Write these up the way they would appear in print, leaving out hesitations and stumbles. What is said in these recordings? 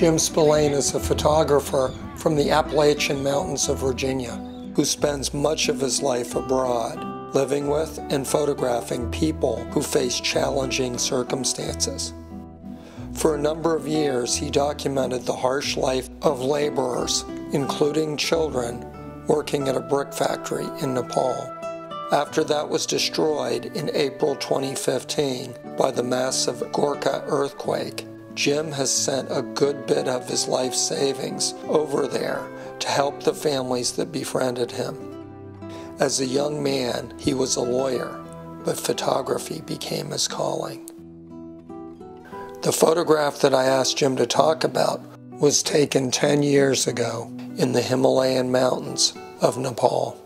Jim Spillane is a photographer from the Appalachian Mountains of Virginia who spends much of his life abroad, living with and photographing people who face challenging circumstances. For a number of years, he documented the harsh life of laborers, including children, working at a brick factory in Nepal. After that was destroyed in April 2015 by the massive Gorkha earthquake, Jim has sent a good bit of his life savings over there to help the families that befriended him. As a young man, he was a lawyer, but photography became his calling. The photograph that I asked Jim to talk about was taken 10 years ago in the Himalayan mountains of Nepal.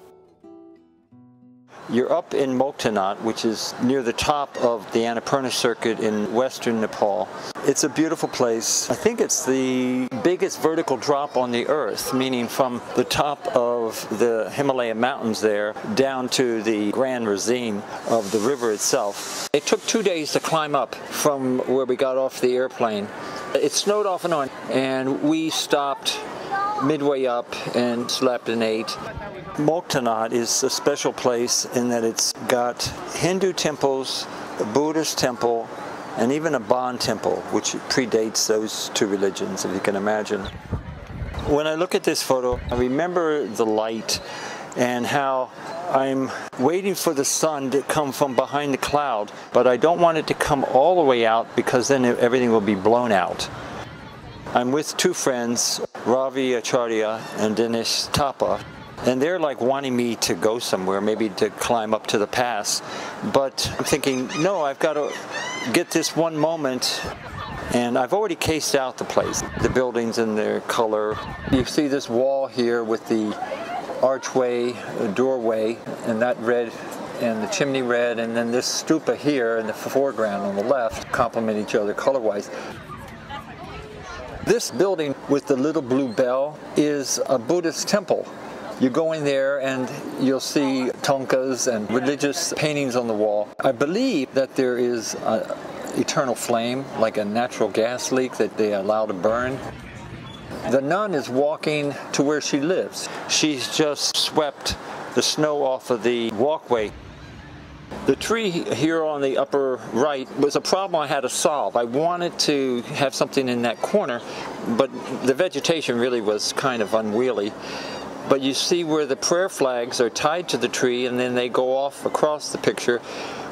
You're up in Muktinath, which is near the top of the Annapurna circuit in western Nepal. It's a beautiful place. I think it's the biggest vertical drop on the earth, meaning from the top of the Himalayan mountains there down to the grand ravine of the river itself. It took 2 days to climb up from where we got off the airplane. It snowed off and on, and we stopped midway up and slept and ate. Muktinath is a special place in that it's got Hindu temples, a Buddhist temple, and even a Bon temple, which predates those two religions, if you can imagine. When I look at this photo, I remember the light and how I'm waiting for the sun to come from behind the cloud, but I don't want it to come all the way out because then everything will be blown out. I'm with two friends, Ravi Acharya and Dinesh Thapa, and they're like wanting me to go somewhere, maybe to climb up to the pass. But I'm thinking, no, I've got to get this one moment, and I've already cased out the place, the buildings and their color. You see this wall here with the archway, doorway, and that red, and the chimney red, and then this stupa here in the foreground on the left complement each other color-wise. This building with the little blue bell is a Buddhist temple. You go in there and you'll see thangkas and religious paintings on the wall. I believe that there is an eternal flame, like a natural gas leak that they allow to burn. The nun is walking to where she lives. She's just swept the snow off of the walkway. The tree here on the upper right was a problem I had to solve. I wanted to have something in that corner, but the vegetation really was kind of unwieldy. But you see where the prayer flags are tied to the tree and then they go off across the picture.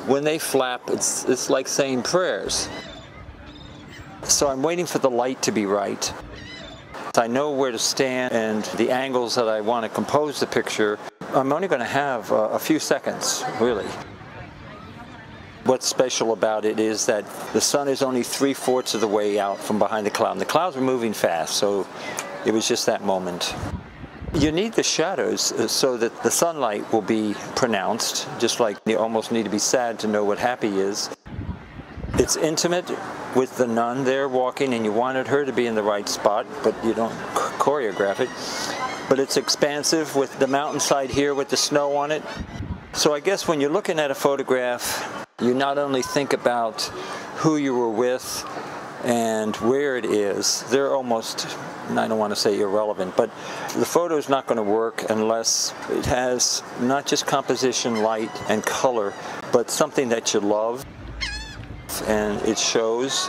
When they flap, it's like saying prayers. So I'm waiting for the light to be right. I know where to stand and the angles that I want to compose the picture. I'm only going to have a few seconds, really. What's special about it is that the sun is only 3/4 of the way out from behind the cloud. And the clouds were moving fast, so it was just that moment. You need the shadows so that the sunlight will be pronounced, just like you almost need to be sad to know what happy is. It's intimate with the nun there walking, and you wanted her to be in the right spot, but you don't choreograph it. But it's expansive with the mountainside here with the snow on it. So I guess when you're looking at a photograph, you not only think about who you were with and where it is. They're almost, I don't want to say irrelevant, but the photo is not going to work unless it has not just composition, light, and color, but something that you love, and it shows.